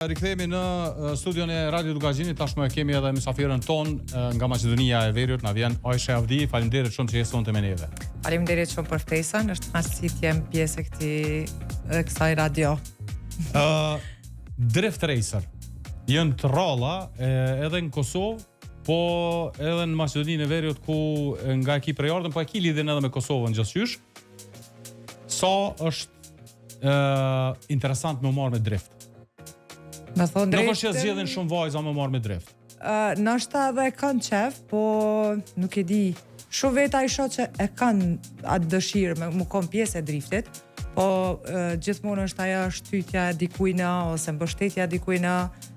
Rikthehemi në studion e Radio Dugazhinit, tashmë kemi edhe mysafirën ton nga Maqedonia e Veriut, na vjen Aisha Avdi. Faleminderit shumë që je sonte me neve. Faleminderit shumë për ftesën, është kënaqësi të jem pjesë e kësaj radio. Drift Racer janë të rralla edhe në Kosovë, po edhe në Maqedoninë e Veriut ku nga ekipi i Jordën, po e ki lidhjen edhe me Kosovën gjithçysh. Sa është interesant me marrë me drift. Me thonë drejtën, nuk është që zgjedhin shumë vajza me marrë me drift. Nashta edhe kanë qef, po nuk e di. Shumë veta i shoh që e kanë atë dëshirë me mu kon pjesë e driftit, po gjithmonë është ajo shtytja e dikujna ose mbështetja e dikujna,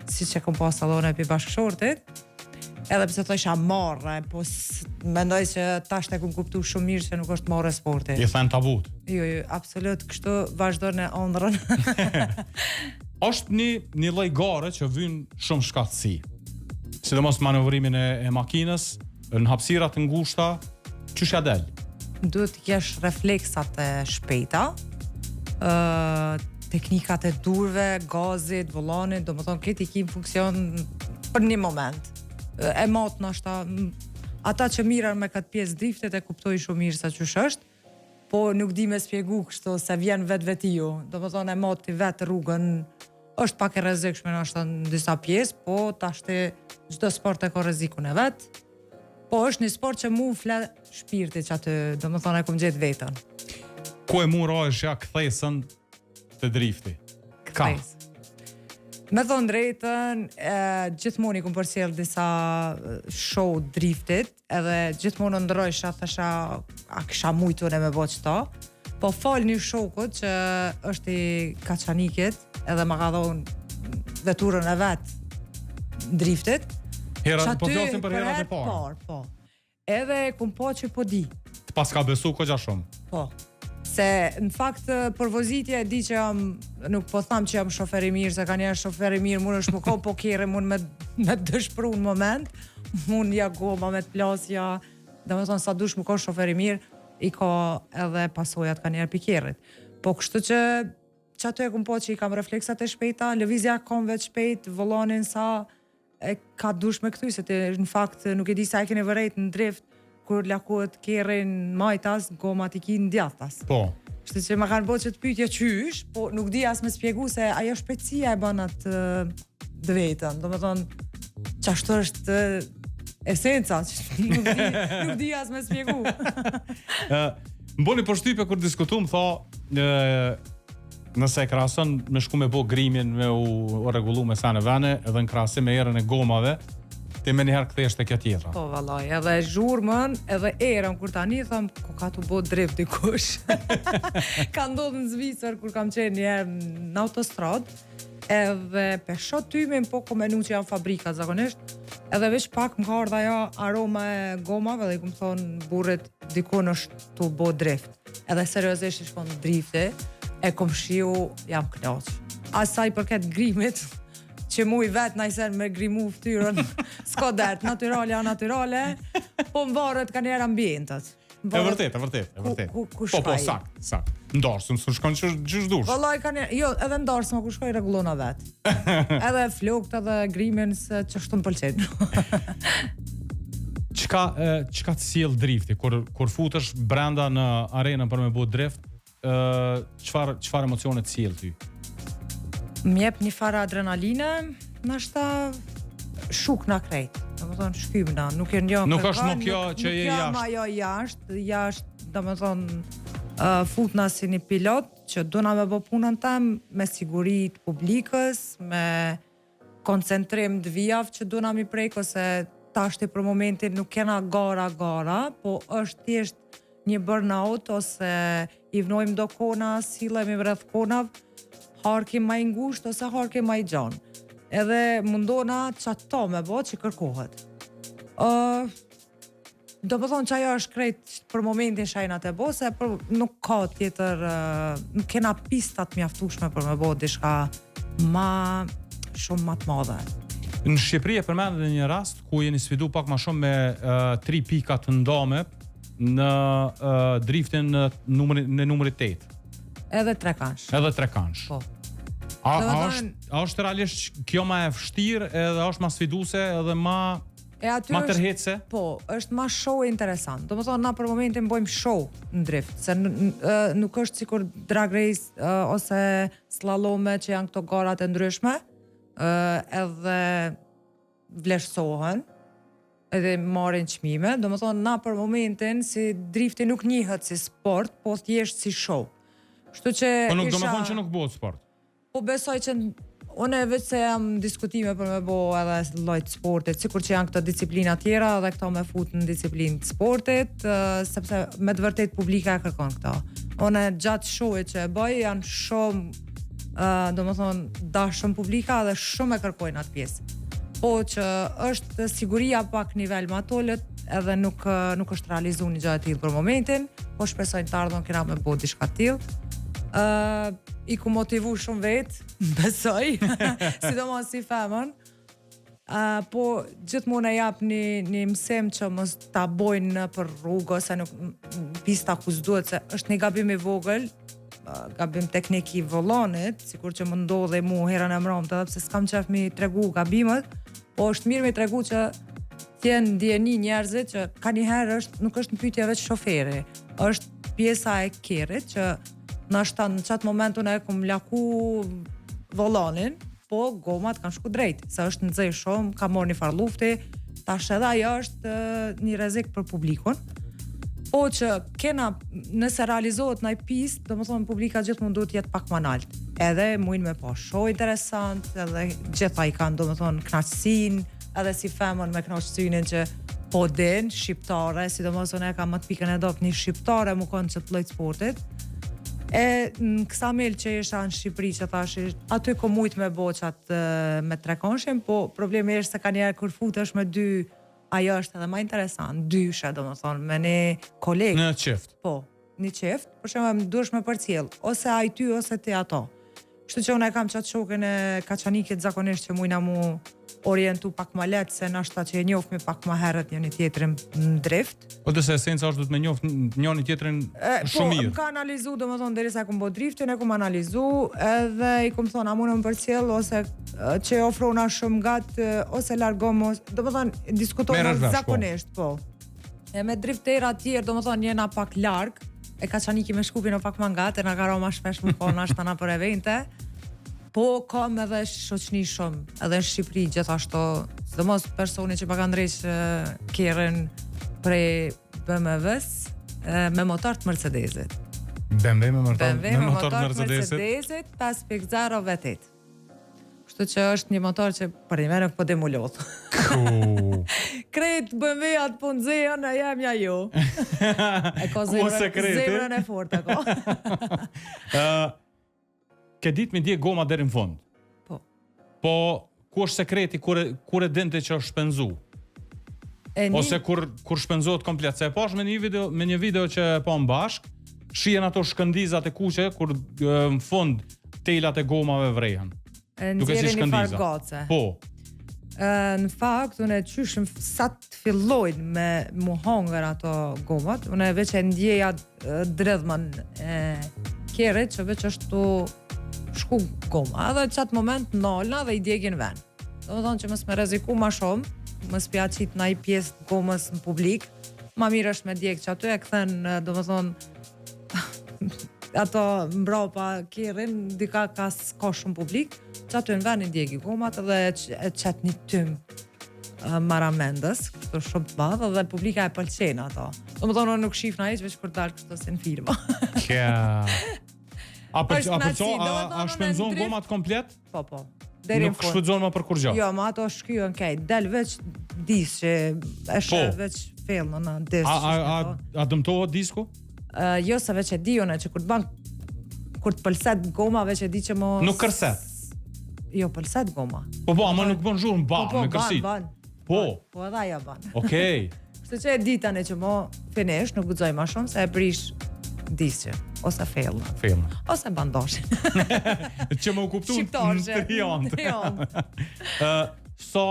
siç e kom pas sallone për bashkëshortit. Edhe pse thosha marrë, po mendoj që tash e kam kuptuar shumë mirë se nuk është marrë sporti. I thënë tabut. Jo, absolut, kështu vazhdon e ëndrrën. Është një lloj gare që vyn shumë shkatësi. Sidomos manovrimin e makinës, në hapësira të ngushta, çysh ja del? Duhet të kesh refleksat e shpejta, teknikat e durve, gazit, vollanit, domethënë këtë i kim funksion për një moment. E mot nashta ata që mirën me këtë pjesë driftet e kuptojnë shumë mirë sa çysh është, po nuk di me spjegu kështu se vjen vetvetiu. Domethënë e mot i vet rrugën është pak e rrezikshme në disa pjesë, po tashti çdo sport e ka rrezikun e vet. Po është një sport që mu flet shpirti që aty, domethënë e kom gjetë veten. Ku e mu rrojshja kthesën të drifti? Ka. Me thonë drejtën, gjithmonë i kom përsjell disa show driftit, edhe gjithmonë ndrojsha, thasha, a kisha mujtun e me bo qëta, po fal një shokut që është i Kaçanikit, edhe ma ka dhonë veturën e vetë driftit. Po flasim për herat e parë. Po. Edhe kum po që po di. Të pas ka besu kogja shumë. Po. Se në fakt për vozitje e di që jam, nuk po tham që jam shofer i mirë, se ka njerë shofer i mirë, mund është më ko po kere, mund me dëshpru në moment, mund ja goma me të plasja, dhe me thonë sa dush më ko shofer i mirë, i ka edhe pasojat ka njerë pikerit. Po kështu që ato e kum po që i kam refleksat e shpejta, lëvizja konve të shpejt, volanin sa e ka dush me këtu, se në fakt nuk e di sa e kene vërejt në drift, kur lakohet kerin majtas, gomat i kinë djathtas. Po. Kështu që ma kanë bo që të pyetje qysh, po nuk di as me spjegu se ajo shpejtësia e bën atë dëvetën. Do me thonë, qashtu është esenca, nuk di as me spjegu. Më boni përshtypje kur diskutum, tha, nëse e krahason me shku me bo grimin, me u rregullu me sa në vene, edhe në krahasim me erën e gomave, ti me njëherë kthesht e kjo tjetra. Po, vallaj, edhe zhurmën, edhe erën, kur tani, thëm, ku ka të bo drift dikush. Ka ndodhë në Zvicër, kur kam qenë njerë në autostrad, edhe peshot tymin, po ko menu që janë fabrika zakonisht, edhe veç pak më ka ardha jo aroma e gomave, dhe i këmë thonë burrit dikun është të bo drift. Edhe seriosisht i shkon drifti, e kom shiu, jam knoq. Asaj përket grimit, që mu i vetë najsen me grimu ftyrën, s'ko dert, naturale, po më varet ka njerë ambientet. E vërtet. Ku shkaj? Po, sakt. Ndarësëm, së shkon që dush. Vallaj ka njerë, jo, edhe ndarësëm, ku shkoj regullona vetë. Edhe flokt, edhe grimin, se që shtu më pëlqenë. Qka të sjell drifti? Kur futesh brenda në arenën për me bo drift, qfar emocionet sjell ty? M'jep një farë adrenaline, nashta shuk na krejt. Do më thonë shkymna, nuk e njo nuk është më kjo që je jashtë. Nuk jam ajo jashtë, do më thonë futna si një pilot, që duna me bo punën tem, me sigurit publikës, me koncentrim të vijavë që duna mi prejk, ose tashti për momentin nuk kena gara, po është thjesht një burnout, ose i vnojmë do kona, silemi vredh konav, harkim ma i ngusht ose harkim ma i gjanë. Edhe mundona që ato me bo që kërkohet. Do më thonë që ajo është krejt për momentin shajnat e bo, se nuk ka tjetër, nuk kena pistat mjaftushme për me bo dishka shumë ma të madhe. Në Shqipëri e përmendë një rast ku jeni sfidu pak ma shumë me 3 pika të ndame në driftin në numrit 8. Edhe trekansh. Edhe trekansh. Po. A është realisht kjo ma e vështirë edhe është ma sfiduse edhe ma tërheqëse? Po, është ma show interesant. Do më thonë, na për momentin bëjmë show në drift, se nuk është sikur drag race ose slalome që janë këto garat e ndryshme, edhe vlerësohen, edhe marrin çmime. Do më thonë, na për momentin si drifti nuk njihet si sport, po thjesht si show. Kështu që po nuk do më thonë që nuk bëhet sport. Po besoj që unë veç se jam diskutime për me bo edhe llojt sportit, sikur që janë këto disiplina tjera dhe këto me fut në disiplinë të sportit, sepse me të vërtet publika e kërkon këto. Unë gjatë showit që e bëj janë shumë, do më thonë, dashëm publika dhe shumë e kërkojnë atë pjesë. Po që është siguria pak nivel më atollet edhe nuk është realizu një gjatë tillë për momentin, po shpresoj të ardhon kena me bo diçka tillë. I ku motivu shumë vetë, besoj, sidomos si femën, po gjithmonë e jap një mësim që mos ta bojnë për rrugë ose nuk pista ku s'duhet, se është një gabim i vogël, gabim teknik i vollonit, sikur që më ndodhe mu herën e mramtë, edhe pse s'kam qef mi tregu gabimet, po është mirë mi tregu që t'jen ndjeni njerëzit që ka njëherë nuk është në pyetje veç shoferi, është pjesa e kerrit që nashta në qatë momentu ne kum laku vollonin, po gomat kanë shku drejt, se është nxej shumë, ka marrë një farë lufti, tash edhe ajo është një rrezik për publikun. Po që kena, nëse realizohet në pistë, do më thonë publika gjithmonë duhet jetë pak më nalt. Edhe mujnë me pa show interesant, edhe gjitha i kanë, do më thonë, knaqësin, edhe si femën me knaqësinin që po din, shqiptare, sidomos unë e kam më të pikën e dopë një shqiptare mu konë që të llojit sportit. E në Ksamil që isha në Shqipëri që thash, aty ko mujt me boqat me trekonshim, po problemi është se ka njerë kur futesh me dy, ajo është edhe ma interesant, dyshe do më thonë, me një kolegë. Në qift? Po, një qift, për shumë më duesh me përcjell, ose ai ty, ose ti ato. Kështu që unë e kam qatë shokën e Kaçanikit zakonisht që mujna mu orientu pak ma letë, se nashta që e njofmi pak ma herët njëni tjetrin në drift. Po dëse esenca është du të me njofë njëni tjetrin shumë mirë. Po, më ka analizu, do më thonë, derisa e kum bo driftin, e kum analizu, edhe i kum thonë, a mune më përcjell, ose që e ofrona shumë gatë, ose largom, do më thonë, diskutojnë zakonisht, po. E me driftera tjerë, do më thonë, njena pak largë, e Kaçaniki me Shkupin o pak më ngatë, e na ka ma shpesh më po nashta na për evente. Po, kam edhe shoqni shumë, edhe në Shqipëri gjithashtu, sidomos personi që ka ndreq kerën prej BMW-s me motor të Mercedesit. BMW me motor të Mercedesit? 5.0 V8. Kështu që është një motor që për një nuk po demulot. Kretë BMW-at po nëzejën, e jam ja jo. E ko zemrën e fort, e ko. Ke ditë mi dje goma deri në fund. Po. Po, ku është sekreti, kur e dinte që është shpenzu? Ose kur shpenzohet komplet. Se e pash me një video që e pa në bashk, shien ato shkëndizat e kuqe, kur në fund telat e gomave vrehen. Nxjerrin një farë goce. Po. Në fakt, unë e qyshëm sa të fillojnë me mu hongër ato gomat, unë e veç e ndjeja dredhman e kjerit që veç është tu shku goma, edhe qatë moment nalna dhe i djegin ven. Do më thonë që mës me reziku ma shumë, mës pja qitë na i pjesë të gomës në publik, ma mirë është me djegë që aty e këthen, do më thonë, ato mbrapa kjerin, dika ka s'ka shumë publik, që aty në ven i djegi gomat edhe e qëtë një tym maramendës, kështu shumë të madhë, dhe publika e pëlqenë ato. Do më thonë, nuk shifna i që veç kur dalë kështu si në firma. A shpenzon gomat komplet? Po, po. Nuk shpenzon ma për kur gjo? Jo, ma ato shkyën kej, del veç dis që eshe veç fellë në disë. A dëmtohet disku? Jo, se veç e di une që kur të pëlset goma, veç e di që mo... Nuk kërset? Jo, pëlset goma. Po, ama nuk bën zhurë në me kërsit? Po, po edhe aja ban. Okej. Kështë që e di tani që mo finish, nuk gudzoj ma shumë, se e prish disë që. Ose fellë. Ose bandoshin. Që më kuptu në triant. Sa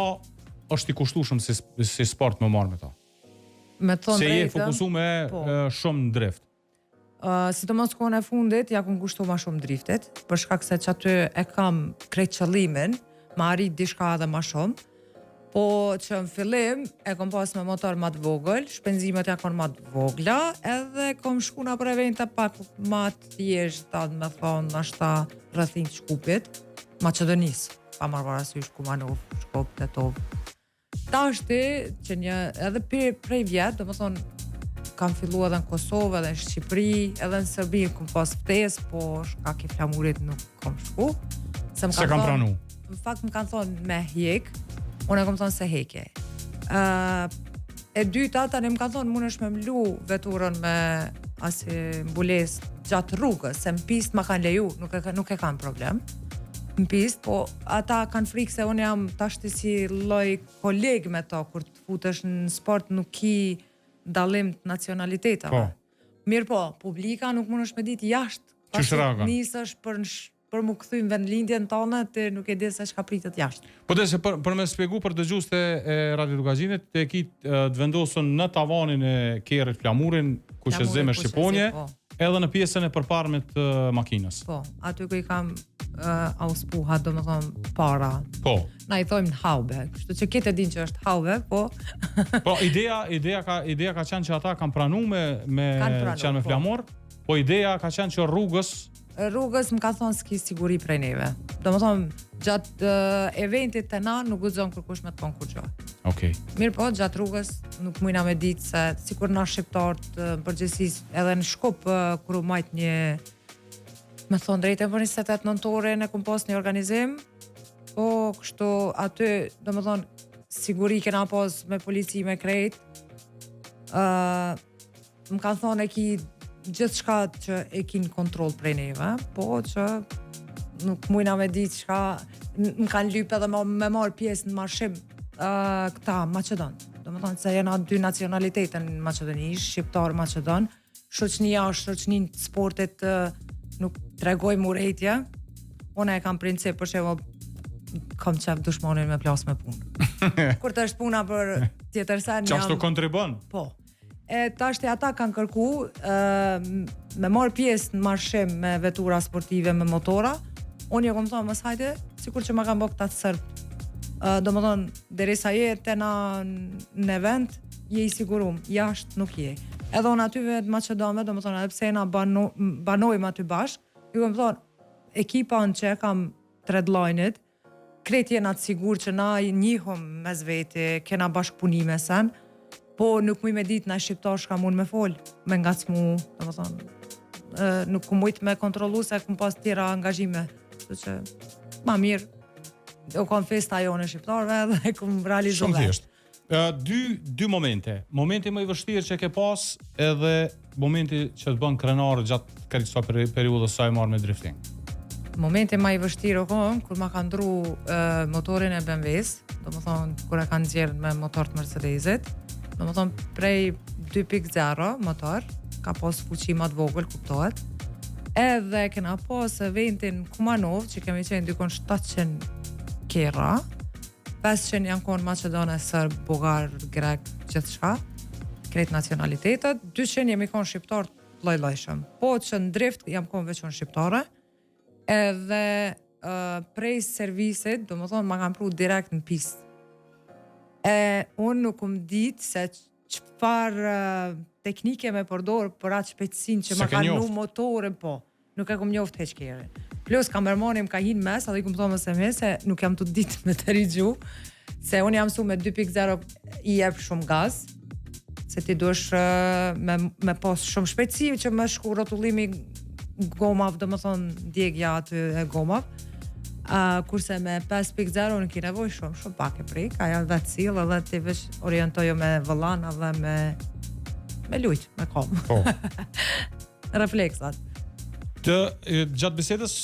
është i kushtueshëm si sport më marrë me ta? Me thonë drejtë. Se je fokusu me shumë në drift. Sidomos kohën e fundit, ja kom kushtu ma shumë driftit, për shkak se që aty e kam krejt qëllimin, ma arrit dishka edhe ma shumë, po që në fillim e kom pas me motor ma të vogël, shpenzimet ja kon ma të vogla, edhe kom shkuna për evente pak ma të thjeshta, me thonë, ashta rrëthin të Shkupit, Maqedonis, pa marrë parasysh Kumanov, Shkup, Tetov. Tashti, që një, edhe prej vjetë, do më thonë, kam fillu edhe në Kosovë, edhe në Shqipëri, edhe në Serbi, kom pas ftesë, po shkak i flamurit nuk kom shku. Se kam pranu? Në fakt më kanë thonë me hjek, unë e kom thonë se heke. E dyta, tani më kanë thonë mund është me mlu veturën me asi mbules gjatë rrugës, se në pist ma kanë leju, nuk e kanë problem. Në pist, po ata kanë frikë se unë jam tashti si lloj koleg me to, kur të futesh në sport nuk ki dallim të nacionalitetave. Mirë po, publika nuk mund është me ditë jashtë. Qysh raga? Nisësh për mu këthy në vendlindjen tonë, të nuk e di se çka pritet jashtë. Po dhe se për me spjegu për dëgjuesit e Radio Dukagjinit, të të vendosën në tavanin e kerrit flamurin, ku që zemë Shqiponje, edhe në pjesën e përparmit të makinës. Po, aty ku i kam auspuha, do më thonë, para. Po. Na i thojmë në haube, kështu që këtë e din që është haube, po... Po, ideja ka qenë që ata kanë pranu me qenë me flamur, po ideja ka qenë që rrugës më ka thonë s'ki siguri prej neve. Do më thonë, gjatë eventit të na nuk guxon kërkush me të konë kur gjo. Okej. Mirë po, gjatë rrugës nuk mujna me ditë se sikur na shqiptarët përgjithësisht edhe në Shkup kur u majt një, me thonë drejtë për 28 nëntore në kom pas një organizim, po kështu aty, do më thonë, siguri kena pas me polici me krejt, më kanë thonë e ki gjithë shka që e kin kontrol prej neve, po që nuk mujna me ditë shka, më kanë lyp edhe me marë pjesë në marshim këta Maqedon. Do më thonë se jena dy nacionalitetin në Maqedoni, shqiptar Maqedon, shoqnia është shoqnin të sportit nuk tregoj murejtje, unë e kam princip për shembull kam qef dushmonin me plas me punë. Kur të është puna për tjetër sen jam... Qashtu kontribon? Po. E tashti ata kanë kërku me marë pjesë në marshim me vetura sportive, me motora, unë jo kom thonë mos hajde, sikur që ma kanë bëgë këta të sërbë. Do më thonë, derisa je të na në event, je i sigurum, jashtë nuk je. Edhe unë atyve të Maqedonëve, do më thonë, edhe pse na banojmë aty bashkë, ju kom thonë, ekipa në që kam tredlojnit, krejt jena të sigur që na njihëm me zveti, kena bashkëpunime sen, po nuk muj me ditë na shqiptar shka mund me fol, me ngacmu, do më thonë, nuk ku mujt me kontrolu se kum pas tjera angazhime, kështu që ma mirë, o kom festa jo në shqiptarve dhe kum realizu Shumë thjesht. Dy momente. Momenti më i vështirë që ke pas edhe momenti që të bën krenar gjatë kësaj periudhës sa e marrë me drifting. Momenti më i vështirë kur ma ka ndru motorin e BMW-s, do më thonë kur e kanë nxjerrë me motor të Mercedesit, do më thonë prej 2.0 motor, ka pas fuqi ma të vogël, kuptohet. Edhe kena pas eventin Kumanov, që kemi qenë dykon 700 kera, 500 janë konë Maqedone, Sërb, Bugar, Grek, gjithë shka, krejt nacionalitetet, 200 jemi konë shqiptar të lojlojshëm. Po që në drift jam konë veçon shqiptare, edhe prej servisit, do më thonë, ma kam pru direkt në pistë. Unë nuk më ditë se qëfar teknike me përdorë për atë shpejtësin që ma ka nu motore, po, nuk e kom njoft heqkere. Plus, kamermani më ka hinë mes, edhe i kom thonë mëse me, se nuk jam të ditë me të rigju, se unë jam su me 2.0 i jep shumë gaz, se ti duesh me pos shumë shpejtësi, që me shku rotullimi gomav, do më thonë djegja aty e gomav, kurse me 5.0 unë ki nevoj shumë pak e prik, aja vetë cilë edhe ti veç orientojo me vëllan edhe me lujt, me kom. Po. Refleksat. Gjatë bisedës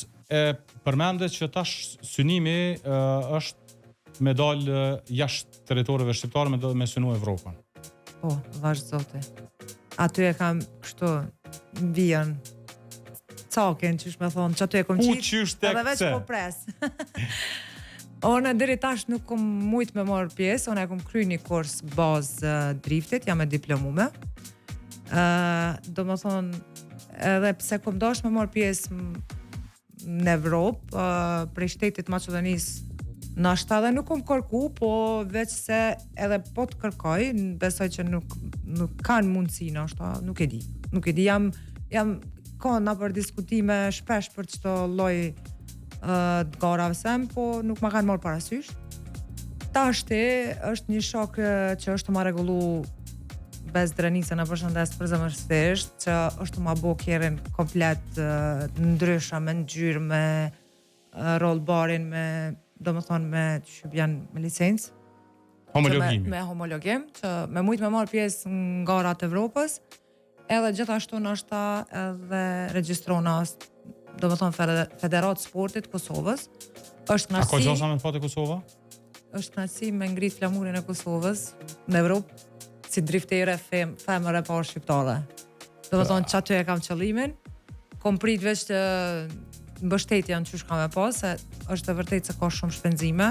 përmendet që tash synimi është me dalë jashtë territoreve shqiptare me synu Evropën. Po, vazhë zote. Aty e kam kështu vijën caken, qysh me thonë, që aty e kom qitë, edhe veç po pres. Unë deri tash nuk kom mujt me marrë pjesë, unë e kom kry një kurs bazë driftit, jam e diplomume. Do më thonë, edhe pse kom dash me marr pjesë në Evropë, prej shtetit Maqedonisë, nashta edhe nuk kom kërku, po veç se edhe po të kërkoj, besoj që nuk kanë mundësi nashta, nuk e di. Nuk e di, jam kona për diskutime shpesh për çdo lloj të garave sem, po nuk ma kanë marrë parasysh. Tashti është një shok që është ma rregullu bez drenisë në përshëndes përzemërsisht, që është ma bo kjerin komplet ndrysha, me ngjyrë, me roll barin, do më thonë me që janë me licencë. Homologimi. Me homologim, që me mujtë me marrë pjesë në garat Evropës, edhe gjithashtu nështë edhe regjistrona, do më thonë Federatë Sportit Kosovës. Është knaqësi. A ko gjosa me të pati Kosova? Është knaqësi me ngrit flamurin e Kosovës në Evropë, si driftere femër e parë shqiptare. Do më thonë që aty e kam qëllimin, kom prit veç të mbështetja në qysh kam e pas, se është e vërtet se ka shumë shpenzime,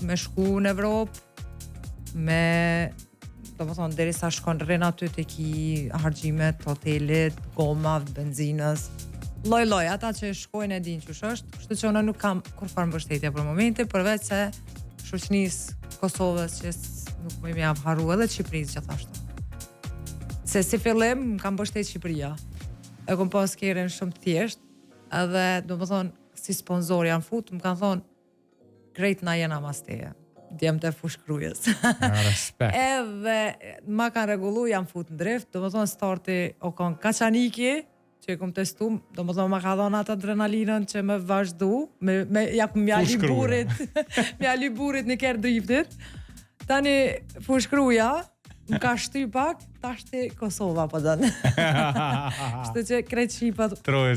me shku në Evropë, do më thonë, deri sa shkon rrin aty të ki hargjimet, hotelit, goma, benzinës, loj, ata që shkojnë e din qysh është, kështu që unë nuk kam kur farë mbështetja për momente, përveç se shoqënisë Kosovës që nuk më javë haru edhe Shqipërisë që thashtu. Se si fillim, më kam mbështet Shqipëria. E kom pas kjerën shumë të thjesht, edhe do më thonë, si sponsor janë fut, më kanë thonë, krejt na jena masteje. Djemë të fushkrujës. Respekt. Edhe ma kanë regullu, janë fut në drift, do më thonë starti o kanë Kaçaniki, që e kom testu, do më thonë ma ka dhonë atë adrenalinën që me vazhdu, mjali burit në kërë driftit. Tani fushkruja, më ka shty pak, tashti Kosova po dënë. Shtë që krejt Shqipat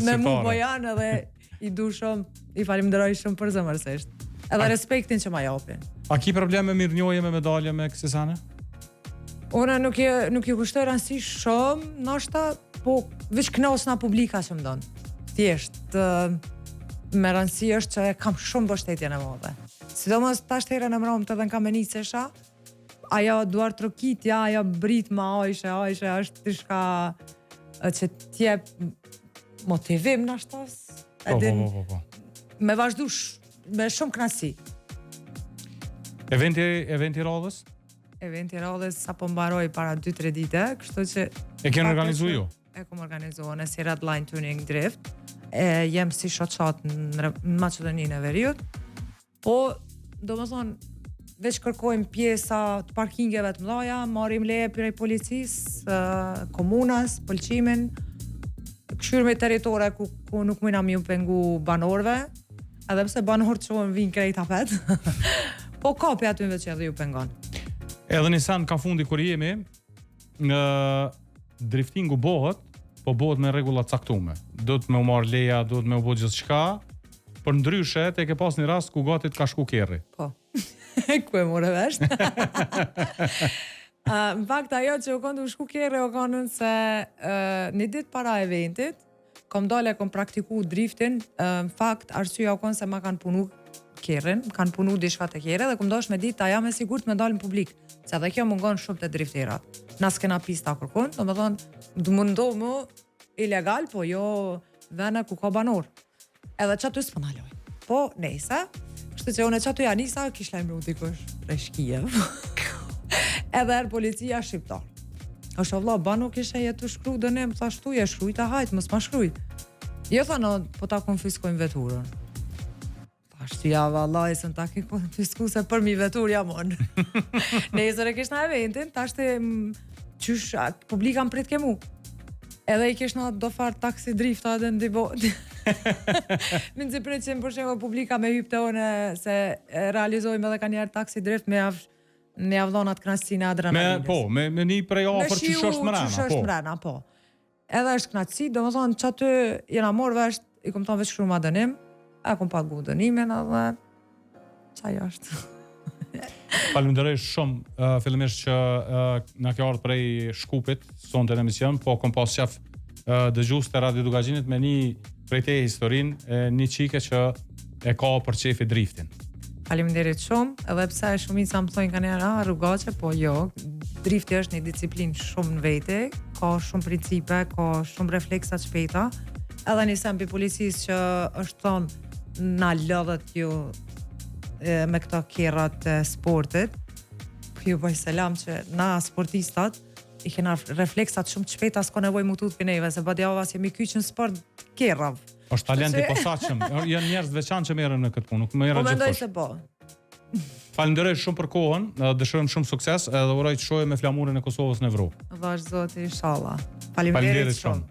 me mu po janë edhe i du shumë, i falimderoj shumë për zëmërsisht. Edhe respektin që ma japin. A ki probleme mirë njoje me medalje me kësisane? Unë nuk ju kushtoj rëndësi shumë, nashta, po veç knasna publika që më donë. Thjesht, me rëndësi është që kam shumë bështetje në modhe. Sidomos tash herën e mërëm të dhe në kamenicesha, ajo duar trokitja, ajo britma, ajshe, është të shka që t'jep motivim në ashtas. Po. Me vazhdu me shumë knasi. Eventi radhës? Eventi radhës sa po mbaroj para 2-3 dite, kështu që... E kene organizu ju? E kom organizu, në si Red Line Tuning Drift. Jem si shoqat në Maqedoninë e Veriut. Po, do më thonë, veç kërkojmë pjesa të parkingeve të mdoja, marim leje prej policisë, komunas, pëlqimin, këshyrme teritore ku nuk mëjna mi u pengu banorve, edhe pse banorët që vinë krejt apet, po kapi aty që edhe ju pengon. Edhe një sen ka fundi kur jemi, në driftingu bëhet, po bëhet me regullat caktume. Do të me u marrë leja, do të me u bëhet gjithë shka, për ndryshe, te ke pas një rast ku gati të ka shku kerri. Po, ku e more vesht. Në fakt, ajo që u konë të shku kerri, u konën se një dit para eventit, kom dole, kom praktiku driftin, në fakt, arsyeja u konë se ma kanë punu kerrin, kanë punu dishka të kerri, dhe kom dosh me dit, a jam e sigurt me dalë në publik, se edhe kjo mungon shumë të drifterat. Na s'kena pista kërkun, do me thonë, dë mundoh mu ilegal, po jo vene ku ka banor. Edhe që aty s'pëna loj. Po, nejse, kështë që unë që aty janisa, kish lajmë u dikush Reshkijev. Edhe erë policia shqiptar. është o vla, banu kishe jetu shkru dënim, tha shtu je shkrujt, a hajt, mës ma shkrujt. Jo tha në, po ta konfiskojnë veturën. Tha shtu ja vallaj, se në ta ki konfisku se për mi vetur jam on. Nezër e kish në eventin, ta shte qysh, publika më prit ke mu. Edhe i kish në do farë taksi drifta edhe në dibo. Më nëzi prit që më përshemë publika me hypte one se realizojmë edhe ka njerë taksi drift me javdhonat knatësi në adrenalinës. Me një prej ofër që është mrena, po. Edhe është knatësi, do më thonë që aty jena morë vesht, i kom thonë veç shkru ma dënim, e kom pagu dënimin edhe qaj është. Faleminderoj shumë, fillimisht që na ke ardhur prej Shkupit, sonte në emision, po kom pas qef dëgjues të Radio Dugaxhinit me një prej te historinë, një çike që e ka për çefi driftin. Faleminderit shumë, edhe pse shumica më thonë kanë rrugaqe, po jo, drifti është një disiplinë shumë në vete, ka shumë principe, ka shumë refleksa të shpejta. Edhe një sempi policisë që është thonë na lodhet ju me këto kerrat e sportit. Ju bëj selam që na sportistat i kena refleksat shumë të shpejta, s'ka nevojë mu tut për neve, se badjavas jemi kyç në sport kerrav. Është talent i posaçëm. Janë njerëz veçantë që merren në këtë punë, nuk merren Po mendoj gjithkush. se po. Falenderoj shumë për kohën, dëshirojmë shumë sukses, edhe uroj të shohim me flamurin e Kosovës në Evropë. Vash zoti inshallah. Faleminderit shumë.